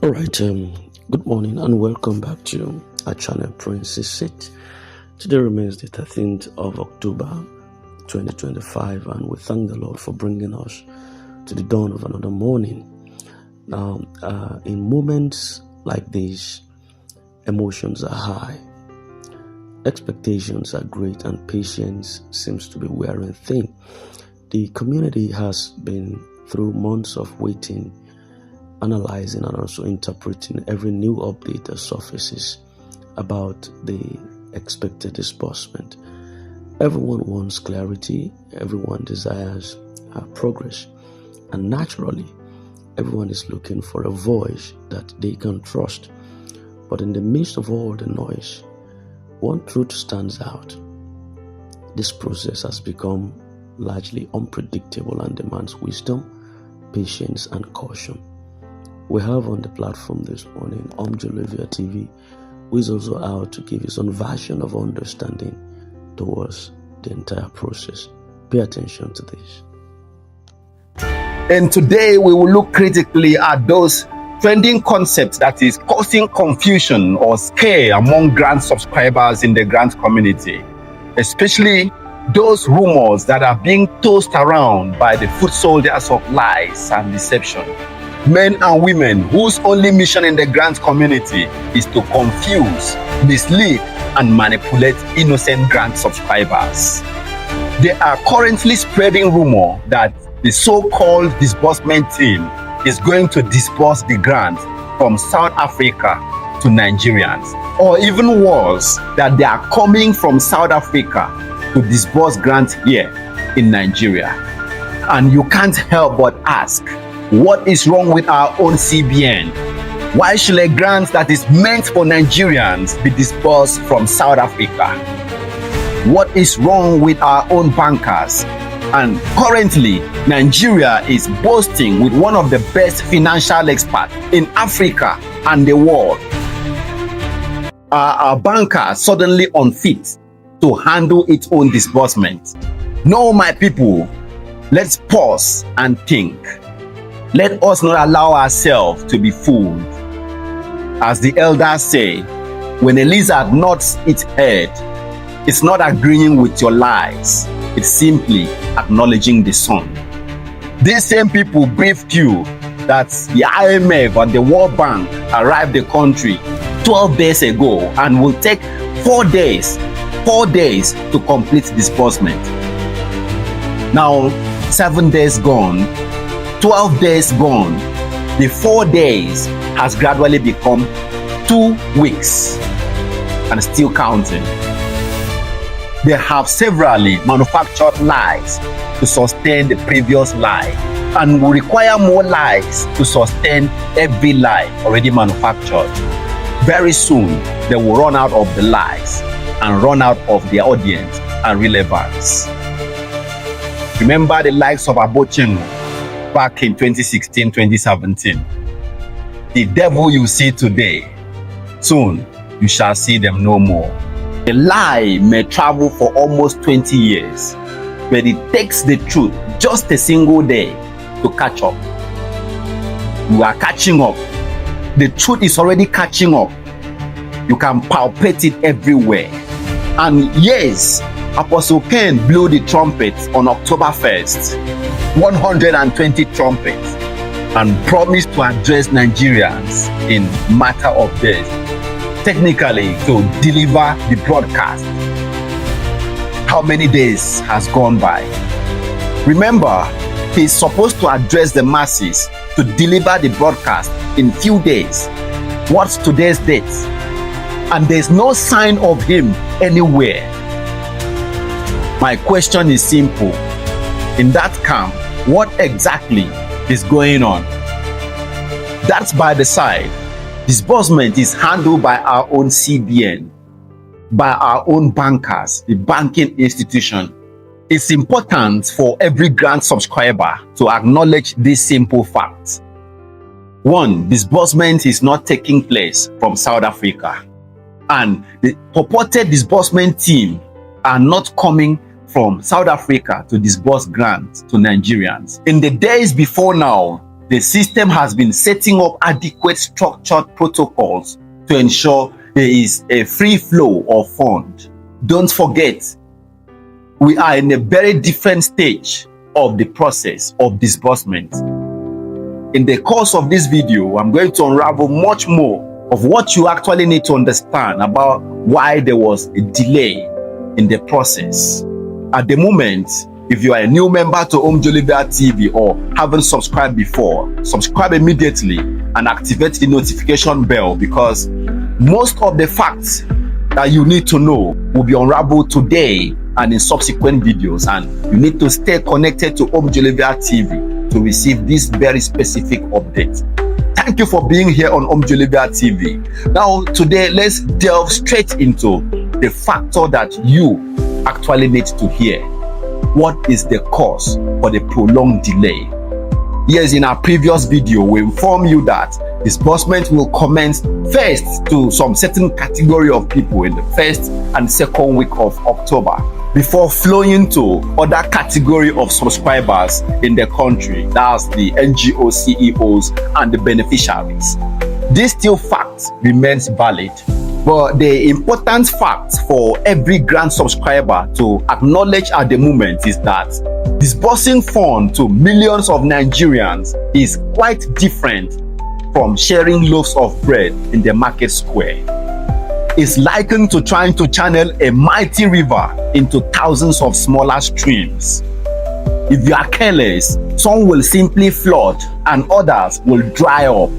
All right, good morning and welcome back to our channel Princess Seat. Today remains the 13th of October 2025, and we thank the Lord for bringing us to the dawn of another morning. Now, in moments like these, emotions are high, expectations are great, and patience seems to be wearing thin. The community has been through months of waiting, analyzing and also interpreting every new update that surfaces about the expected disbursement. Everyone wants clarity, everyone desires progress, and naturally, everyone is looking for a voice that they can trust. But in the midst of all the noise, one truth stands out. This process has become largely unpredictable and demands wisdom, patience, and caution. We have on the platform this morning Jalivia TV, who is also out to give his own version of understanding towards the entire process. Pay attention to this. And today we will look critically at those trending concepts that is causing confusion or scare among grant subscribers in the grant community, especially those rumors that are being tossed around by the foot soldiers of lies and deception. Men and women whose only mission in the grant community is to confuse, mislead, and manipulate innocent grant subscribers. They are currently spreading rumor that the so-called disbursement team is going to disburse the grant from South Africa to Nigerians, or even worse, that they are coming from South Africa to disburse grants here in Nigeria. And you can't help but ask, what is wrong with our own CBN? Why should a grant that is meant for Nigerians be disbursed from South Africa? What is wrong with our own bankers? And currently, Nigeria is boasting with one of the best financial experts in Africa and the world. Are our bankers suddenly unfit to handle its own disbursement? No, my people, let's pause and think. Let us not allow ourselves to be fooled. As the elders say, when a lizard nods its head, it's not agreeing with your lies, it's simply acknowledging the sun. These same people briefed you that the IMF and the World Bank arrived the country 12 days ago and will take 4 days to complete disbursement. Now, 7 days gone, 12 days gone, the 4 days has gradually become 2 weeks and still counting. They have severally manufactured lies to sustain the previous lie and will require more lies to sustain every lie already manufactured. Very soon, they will run out of the lies and run out of their audience and relevance. Remember the likes of Abochenu back in 2016-2017. The devil you see today, soon you shall see them no more. A lie may travel for almost 20 years, but it takes the truth just a single day to catch up. You are catching up. The truth is already catching up. You can palpate it everywhere. And yes, Apostle Ken blew the trumpet on October 1st, 120 trumpets, and promised to address Nigerians in matter of days, technically to deliver the broadcast. How many days has gone by? Remember, he's supposed to address the masses to deliver the broadcast in few days. What's today's date? And there's no sign of him anywhere. My question is simple. In that camp, what exactly is going on? That's by the side. Disbursement is handled by our own CBN, by our own bankers, the banking institution. It's important for every grant subscriber to acknowledge this simple fact. One, disbursement is not taking place from South Africa, and the purported disbursement team are not coming from South Africa to disburse grants to Nigerians. In the days before now, the system has been setting up adequate structured protocols to ensure there is a free flow of funds. Don't forget, we are in a very different stage of the process of disbursement. In the course of this video, I'm going to unravel much more of what you actually need to understand about why there was a delay in the process. At the moment, if you are a new member to Omjolivia TV or haven't subscribed before, subscribe immediately and activate the notification bell, because most of the facts that you need to know will be unraveled today and in subsequent videos, and you need to stay connected to Omjolivia TV to receive this very specific update. Thank you for being here on Omjolivia TV. Now, today, let's delve straight into the factor that you actually need to hear. What is the cause for the prolonged delay? Yes, in our previous video, we informed you that disbursement will commence first to some certain category of people in the first and second week of October, before flowing to other category of subscribers in the country. That's the NGO CEOs and the beneficiaries. This still fact remains valid. But the important fact for every grant subscriber to acknowledge at the moment is that disbursing funds to millions of Nigerians is quite different from sharing loaves of bread in the market square. It's likened to trying to channel a mighty river into thousands of smaller streams. If you are careless, some will simply flood and others will dry up.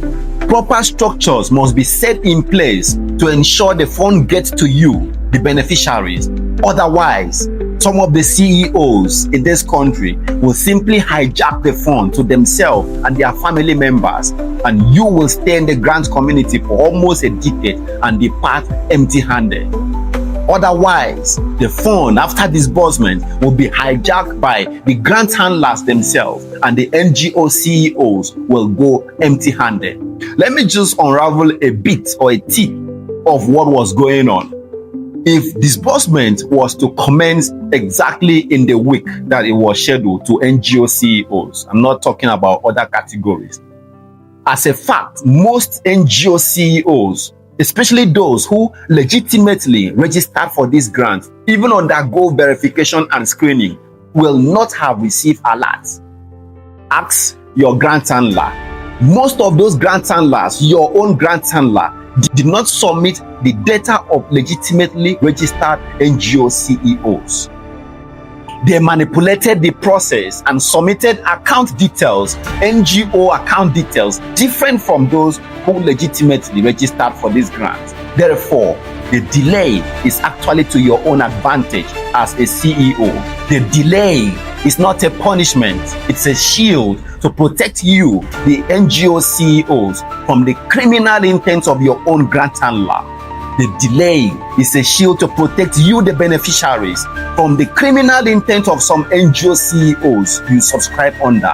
Proper structures must be set in place to ensure the fund gets to you, the beneficiaries. Otherwise, some of the CEOs in this country will simply hijack the fund to themselves and their family members, and you will stay in the grant community for almost a decade and depart empty-handed. Otherwise, the fund after disbursement will be hijacked by the grant handlers themselves, and the NGO CEOs will go empty-handed. Let me just unravel a bit or a tip of what was going on. If disbursement was to commence exactly in the week that it was scheduled to NGO CEOs, I'm not talking about other categories. As a fact, most NGO CEOs, especially those who legitimately registered for this grant, even undergo verification and screening, will not have received alerts. Ask your grant handler. Most of those grant handlers, your own grant handler, did not submit the data of legitimately registered NGO CEOs. They manipulated the process and submitted account details, NGO account details, different from those who legitimately registered for this grant. Therefore, the delay is actually to your own advantage as a CEO. The delay is not a punishment, it's a shield to protect you, the NGO CEOs, from the criminal intent of your own grant handler. The delay is a shield to protect you, the beneficiaries, from the criminal intent of some NGO CEOs you subscribe under.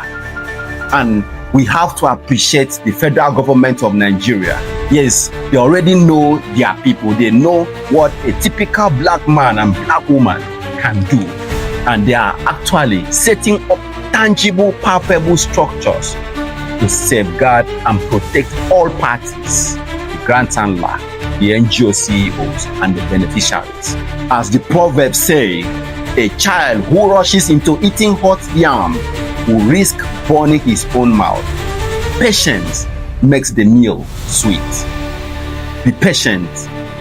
And we have to appreciate the federal government of Nigeria. Yes, they already know their people. They know what a typical black man and black woman can do. And they are actually setting up tangible, palpable structures to safeguard and protect all parties, the grant handler, the NGO CEOs, and the beneficiaries. As the proverb say, a child who rushes into eating hot yam will risk burning his own mouth. Patience makes the meal sweet. Be patient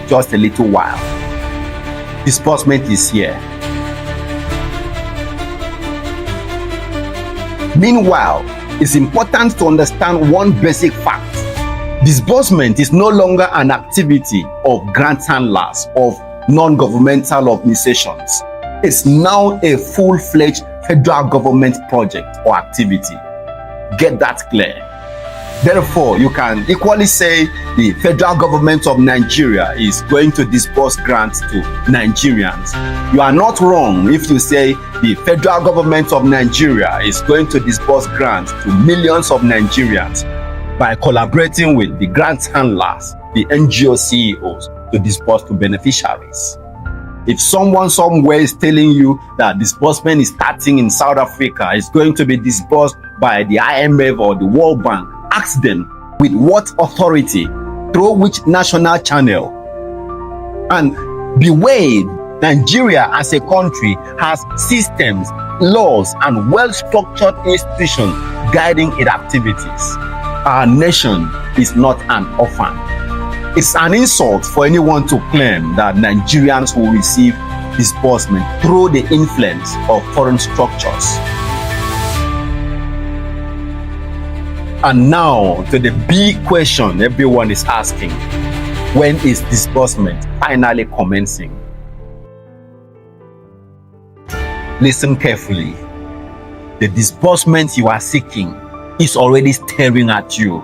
just a little while. Disbursement is here. Meanwhile, it's important to understand one basic fact. Disbursement is no longer an activity of grant handlers, of non-governmental organizations. It's now a full-fledged federal government project or activity. Get that clear. Therefore, you can equally say the federal government of Nigeria is going to disburse grants to Nigerians. You are not wrong if you say the federal government of Nigeria is going to disburse grants to millions of Nigerians by collaborating with the grant handlers, the NGO CEOs, to disburse to beneficiaries. If someone somewhere is telling you that disbursement is starting in South Africa, it's going to be disbursed by the IMF or the World Bank, ask them with what authority, through which national channel. And beware, Nigeria as a country has systems, laws, and well-structured institutions guiding its activities. Our nation is not an orphan. It's an insult for anyone to claim that Nigerians will receive disbursement through the influence of foreign structures. And now to the big question everyone is asking: when is disbursement finally commencing? Listen carefully. The disbursement you are seeking is already staring at you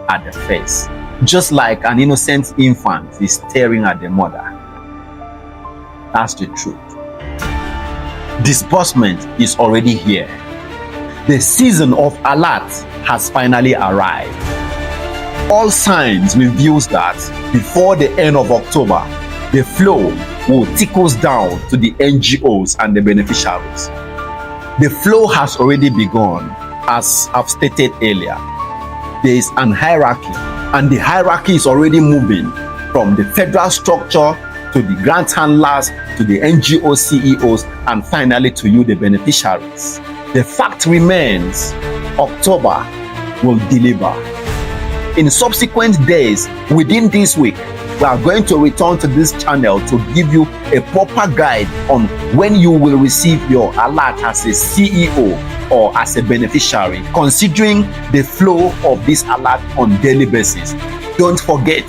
at the face, just like an innocent infant is staring at the mother. That's the truth. Disbursement is already here. The season of alert has finally arrived. All signs reveals that before the end of October, the flow will trickle down to the NGOs and the beneficiaries. The flow has already begun, as I've stated earlier. There is an hierarchy, and the hierarchy is already moving from the federal structure to the grant handlers, to the NGO CEOs, and finally to you, the beneficiaries. The fact remains, October will deliver. In subsequent days, within this week, we are going to return to this channel to give you a proper guide on when you will receive your alert as a CEO or as a beneficiary, considering the flow of this alert on daily basis. Don't forget,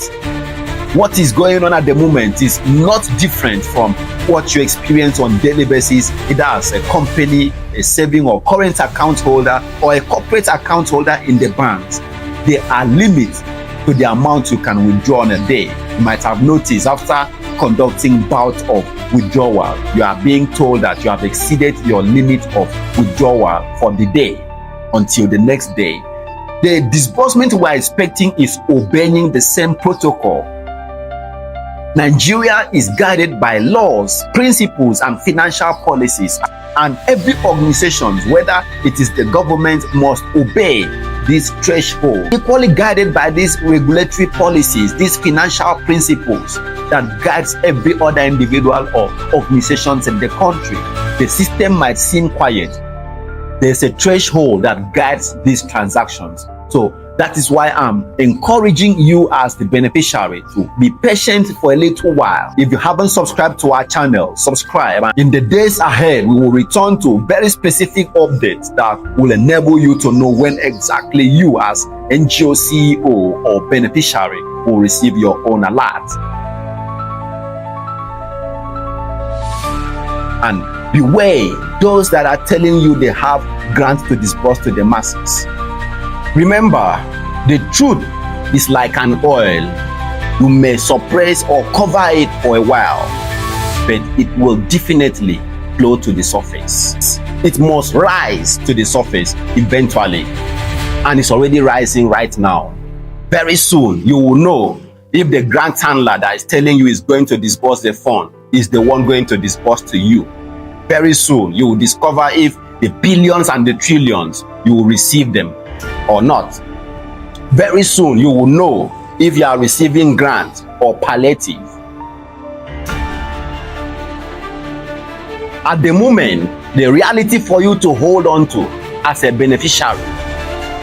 what is going on at the moment is not different from what you experience on daily basis, either as a company, a saving or current account holder, or a corporate account holder in the banks. There are limits to the amount you can withdraw on a day. You might have noticed after conducting bout of withdrawal, you are being told that you have exceeded your limit of withdrawal for the day until the next day. The disbursement we are expecting is obeying the same protocol. Nigeria is guided by laws, principles, and financial policies, and every organization, whether it is the government, must obey this threshold. Equally guided by these regulatory policies, these financial principles that guides every other individual or organizations in the country. The system might seem quiet. There's a threshold that guides these transactions. So that is why I'm encouraging you as the beneficiary to be patient for a little while. If you haven't subscribed to our channel, subscribe. In the days ahead, we will return to very specific updates that will enable you to know when exactly you as NGO CEO or beneficiary will receive your own alert. And beware those that are telling you they have grants to disburse to the masses. Remember, the truth is like an oil. You may suppress or cover it for a while, but it will definitely flow to the surface. It must rise to the surface eventually, and it's already rising right now. Very soon, you will know if the grant handler that is telling you is going to disburse the fund is the one going to disburse to you. Very soon, you will discover if the billions and the trillions, you will receive them or not. Very soon you will know if you are receiving grant or palliative. At the moment, the reality for you to hold on to as a beneficiary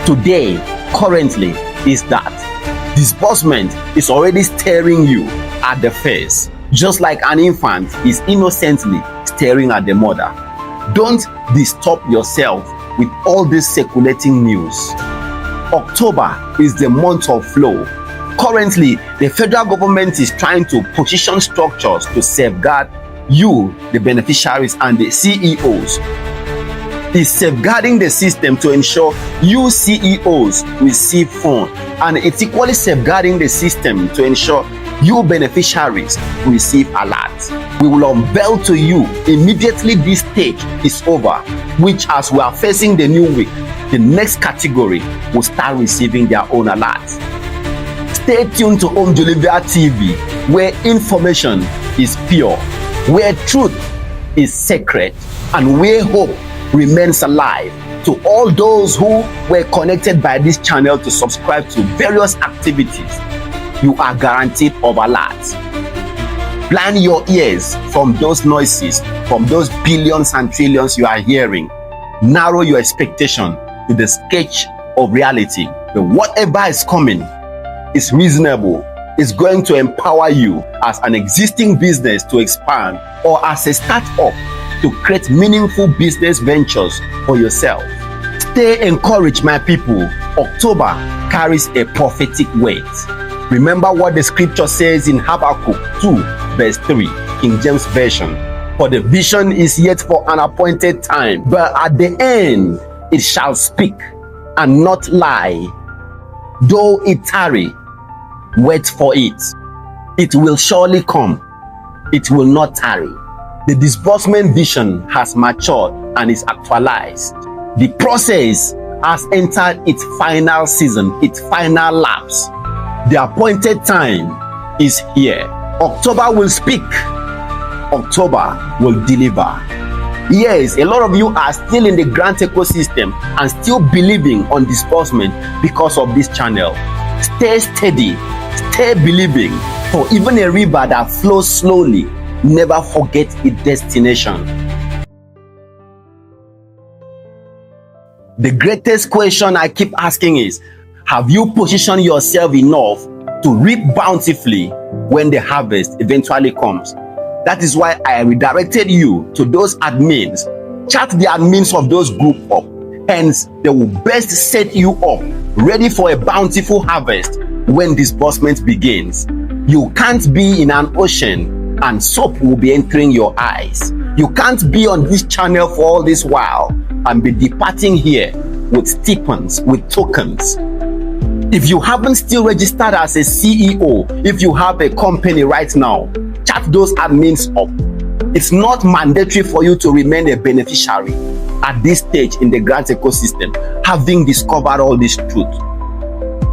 today, currently, is that disbursement is already staring you at the face, just like an infant is innocently staring at the mother. Don't disturb yourself with all this circulating news. October is the month of flow. Currently, the federal government is trying to position structures to safeguard you, the beneficiaries, and the CEOs. It's safeguarding the system to ensure you CEOs receive funds, and it's equally safeguarding the system to ensure you beneficiaries receive alerts. We will unveil to you immediately this stage is over, which, as we are facing the new week, the next category will start receiving their own alerts. Stay tuned to Home Delivery TV, where information is pure, where truth is sacred, and where hope remains alive. To all those who were connected by this channel to subscribe to various activities, you are guaranteed overlaps. Blind your ears from those noises, from those billions and trillions you are hearing. Narrow your expectation to the sketch of reality. But whatever is coming is reasonable, is going to empower you as an existing business to expand, or as a startup to create meaningful business ventures for yourself. Stay encouraged, my people. October carries a prophetic weight. Remember what the scripture says in Habakkuk 2 verse 3, King James Version. For the vision is yet for an appointed time, but at the end it shall speak and not lie. Though it tarry, wait for it. It will surely come. It will not tarry. The disbursement vision has matured and is actualized. The process has entered its final season, its final lapse. The appointed time is here. October will speak. October will deliver. Yes, a lot of you are still in the grant ecosystem and still believing on disbursement because of this channel. Stay steady, stay believing, for even a river that flows slowly never forgets its destination. The greatest question I keep asking is, have you positioned yourself enough to reap bountifully when the harvest eventually comes? That is why I redirected you to those admins. Chat the admins of those groups up. Hence, they will best set you up, ready for a bountiful harvest when disbursement begins. You can't be in an ocean and soap will be entering your eyes. You can't be on this channel for all this while and be departing here with stipends, with tokens. If you haven't still registered as a CEO, if you have a company right now, chat those admins up. It's not mandatory for you to remain a beneficiary at this stage in the grant ecosystem, having discovered all this truth.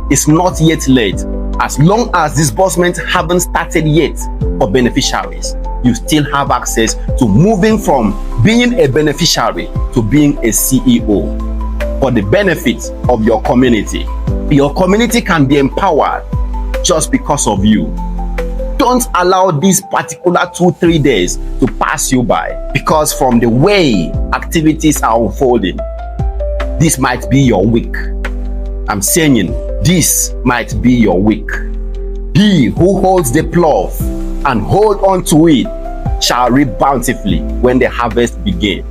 It's not yet late. As long as disbursements haven't started yet for beneficiaries, you still have access to moving from being a beneficiary to being a CEO for the benefit of your community. Your community can be empowered just because of you. Don't allow these particular 2-3 days to pass you by, because from the way activities are unfolding, this might be your week. I'm saying this might be your week. He who holds the plough and hold on to it shall reap bountifully when the harvest begins.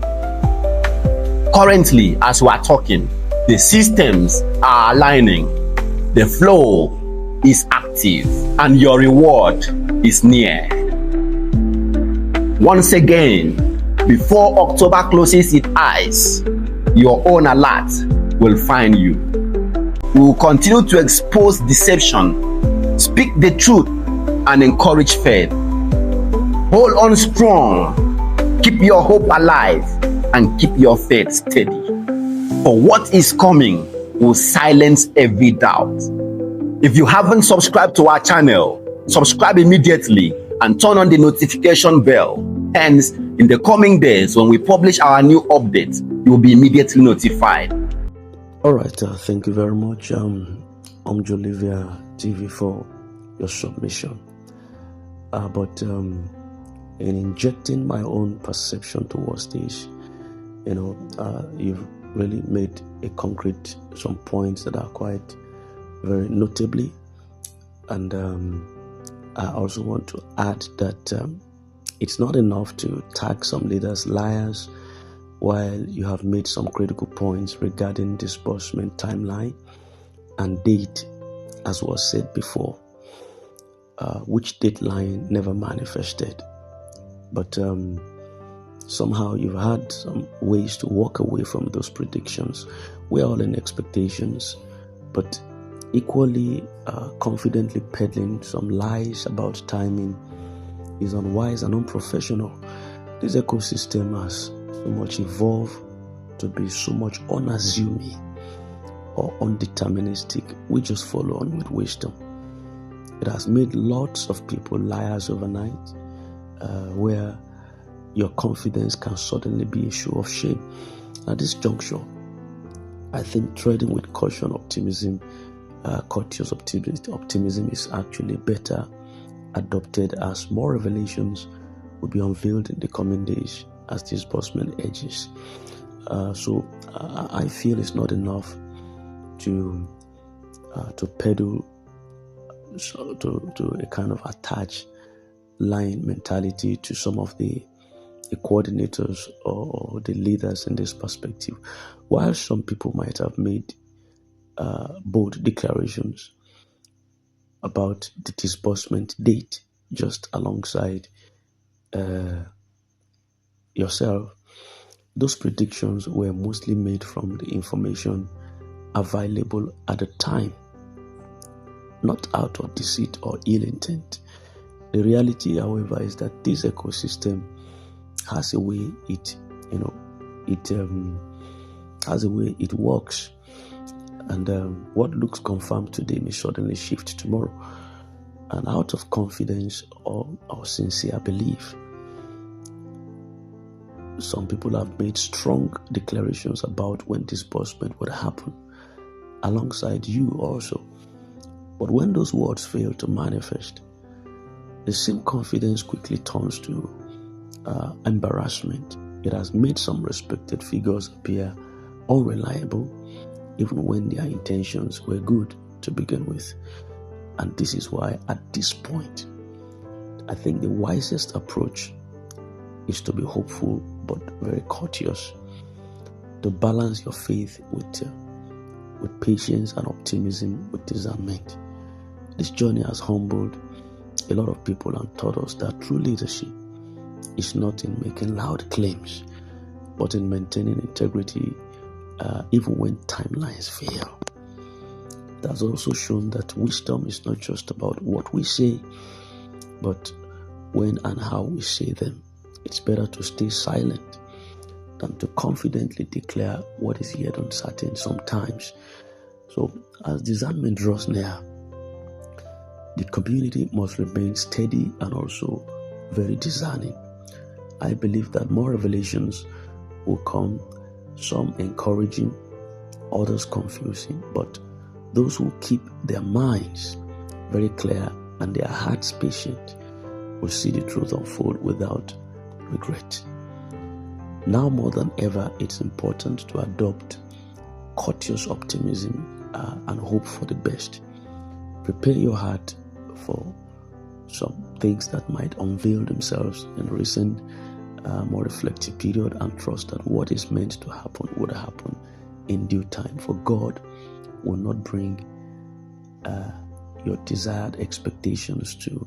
Currently, as we are talking, the systems are aligning. The flow is active and your reward is near. Once again, before October closes its eyes, your own alert will find you. We will continue to expose deception, speak the truth, and encourage faith. Hold on strong, keep your hope alive, and keep your faith steady. For what is coming will silence every doubt. If you haven't subscribed to our channel, subscribe immediately and turn on the notification bell. Hence, in the coming days, when we publish our new updates, you will be immediately notified. All right, thank you very much, Jolivia TV, for your submission. But in injecting my own perception towards this, you've really made a concrete some points that are quite very notably, and I also want to add that it's not enough to tag some leaders liars while you have made some critical points regarding disbursement timeline and date, as was said before, which deadline never manifested. But somehow you've had some ways to walk away from those predictions. We're all in expectations, but equally confidently peddling some lies about timing is unwise and unprofessional. This ecosystem has so much evolved to be so much unassuming or undeterministic. We just follow on with wisdom. It has made lots of people liars overnight, where your confidence can suddenly be a show of shame. At this juncture, I think treading with caution, cautious optimism is actually better adopted as more revelations will be unveiled in the coming days as disbursement edges. So I feel it's not enough to pedal to a kind of attached line mentality to some of the coordinators or the leaders in this perspective. While some people might have made bold declarations about the disbursement date just alongside yourself, those predictions were mostly made from the information available at the time, not out of deceit or ill intent. The reality, however, is that this ecosystem has a way it has a way it works, and what looks confirmed today may suddenly shift tomorrow. And out of confidence or sincere belief, some people have made strong declarations about when disbursement would happen, alongside you also. But when those words fail to manifest, the same confidence quickly turns to embarrassment. It has made some respected figures appear unreliable, even when their intentions were good to begin with. And this is why, at this point, I think the wisest approach is to be hopeful but very courteous, to balance your faith with patience and optimism with discernment. This journey has humbled a lot of people and taught us that true leadership is not in making loud claims, but in maintaining integrity even when timelines fail. It has also shown that wisdom is not just about what we say, but when and how we say them. It's better to stay silent than to confidently declare what is yet uncertain sometimes. So as discernment draws near, the community must remain steady and also very discerning. I believe that more revelations will come, some encouraging, others confusing, but those who keep their minds very clear and their hearts patient will see the truth unfold without regret. Now more than ever, it's important to adopt courteous optimism and hope for the best. Prepare your heart for some things that might unveil themselves in recent more reflective period, and trust that what is meant to happen would happen in due time. For God will not bring your desired expectations to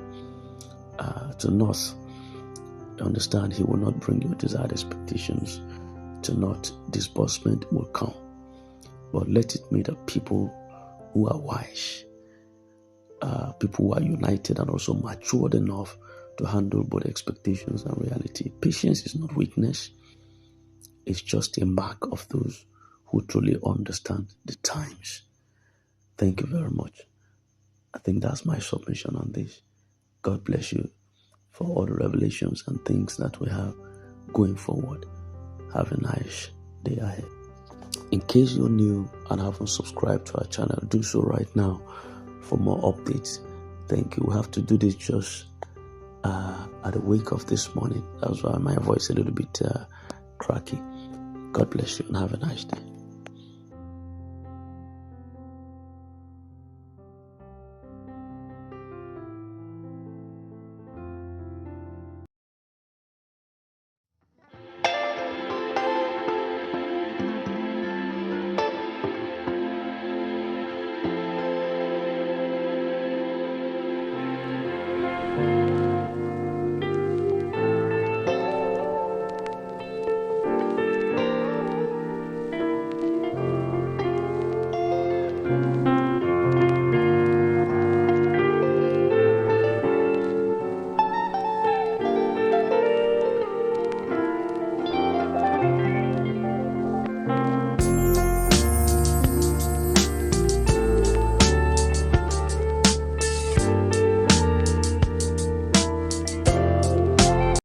naught. Understand, He will not bring your desired expectations to naught. Disbursement will come, but let it be the people who are wise, people who are united and also matured enough to handle both expectations and reality. Patience is not weakness. It's just a mark of those who truly understand the times. Thank you very much. I think that's my submission on this. God bless you for all the revelations and things that we have going forward. Have a nice day ahead. In case you're new and haven't subscribed to our channel, do so right now for more updates. Thank you. We have to do this just at the wake of this morning. That's why my voice is a little bit cracky. God bless you and have a nice day.